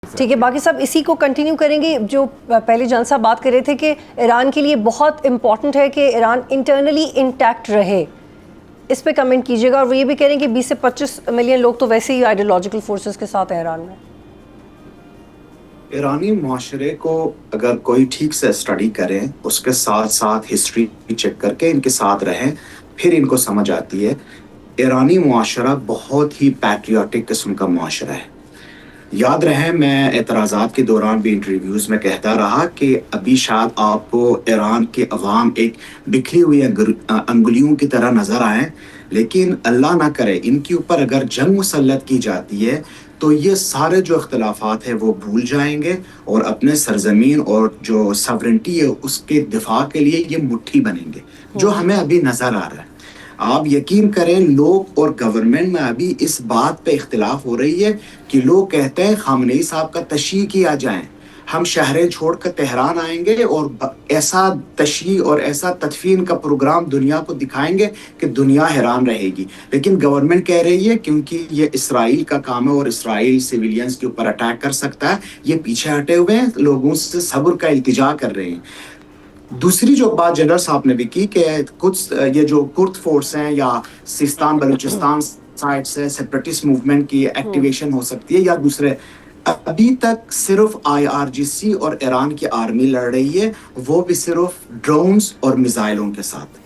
ٹھیک ہے، باقی صاحب اسی کو کنٹینیو کریں گے جو پہلے جان صاحب بات کر رہے تھے کہ ایران کے لیے بہت امپورٹنٹ ہے کہ ایران انٹرنلی انٹیکٹ رہے، اس پہ کمنٹ کیجیے گا. اور وہ یہ بھی کہہ رہے ہیں کہ 20 سے 25 ملین لوگ تو ویسے ہی آئیڈیالوجیکل فورسز کے ساتھ ہیں ایران میں. ایرانی معاشرے کو اگر کوئی ٹھیک سے اسٹڈی کرے، اس کے ساتھ ساتھ ہسٹری چیک کر کے ان کے ساتھ رہیں، پھر ان کو سمجھ آتی ہے ایرانی معاشرہ بہت ہی پیٹریوٹک قسم کا معاشرہ ہے. یاد رہے میں اعتراضات کے دوران بھی انٹرویوز میں کہتا رہا کہ ابھی شاید آپ کو ایران کے عوام ایک بکھری ہوئی انگلیوں کی طرح نظر آئیں، لیکن اللہ نہ کرے ان کے اوپر اگر جنگ مسلط کی جاتی ہے تو یہ سارے جو اختلافات ہیں وہ بھول جائیں گے اور اپنے سرزمین اور جو ساورنٹی ہے اس کے دفاع کے لیے یہ مٹھی بنیں گے، جو ہمیں ابھی نظر آ رہا ہے. آپ یقین کریں لوگ اور گورنمنٹ میں ابھی اس بات پہ اختلاف ہو رہی ہے کہ لوگ کہتے ہیں خامنہئی صاحب کا تشییع کیا جائیں، ہم شہریں چھوڑ کر تہران آئیں گے اور ایسا تشییع اور ایسا تدفین کا پروگرام دنیا کو دکھائیں گے کہ دنیا حیران رہے گی. لیکن گورنمنٹ کہہ رہی ہے کیونکہ یہ اسرائیل کا کام ہے اور اسرائیل سویلینز کے اوپر اٹیک کر سکتا ہے، یہ پیچھے ہٹے ہوئے ہیں، لوگوں سے صبر کا التجا کر رہے ہیں. دوسری جو بات جنرل صاحب نے بھی کی کہ کچھ یہ جو کرد فورس ہیں یا سیستان بلوچستان سائڈ سے سیپریٹسٹ موومنٹ کی ایکٹیویشن ہو سکتی ہے یا دوسرے، ابھی تک صرف IRGC اور ایران کی آرمی لڑ رہی ہے، وہ بھی صرف ڈرونز اور میزائلوں کے ساتھ.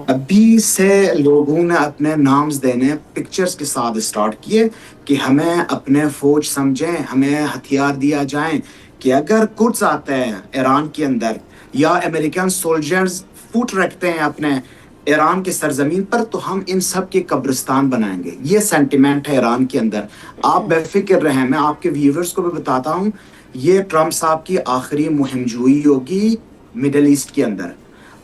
ابھی سے لوگوں نے اپنے نامز دینے پکچرز کے ساتھ اسٹارٹ کیے کہ ہمیں اپنے فوج سمجھیں، ہمیں ہتھیار دیا جائیں کہ اگر کڈز آتے ہیں ایران کے اندر یا امریکن سولجرز فوٹ رکھتے ہیں اپنے ایران کے سرزمین پر تو ہم ان سب کے قبرستان بنائیں گے. یہ سینٹیمنٹ ہے ایران کے اندر. آپ بے فکر رہیں، میں آپ کے ویورز کو بھی بتاتا ہوں یہ ٹرمپ صاحب کی آخری مہم جوئی ہوگی مڈل ایسٹ کے اندر،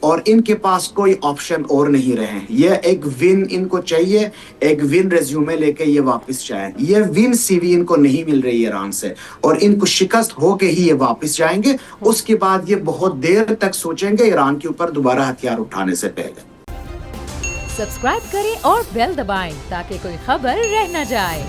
اور ان کے پاس کوئی آپشن اور نہیں رہے. یہ ایک ون ان کو چاہیے، ایک ون ریزیومے لے کے یہ واپس جائیں. یہ ون سی وی ان کو نہیں مل رہی ایران سے اور ان کو شکست ہو کے ہی یہ واپس جائیں گے. اس کے بعد یہ بہت دیر تک سوچیں گے ایران کے اوپر دوبارہ ہتھیار اٹھانے سے پہلے. سبسکرائب کریں اور بیل دبائیں تاکہ کوئی خبر رہ نہ جائے.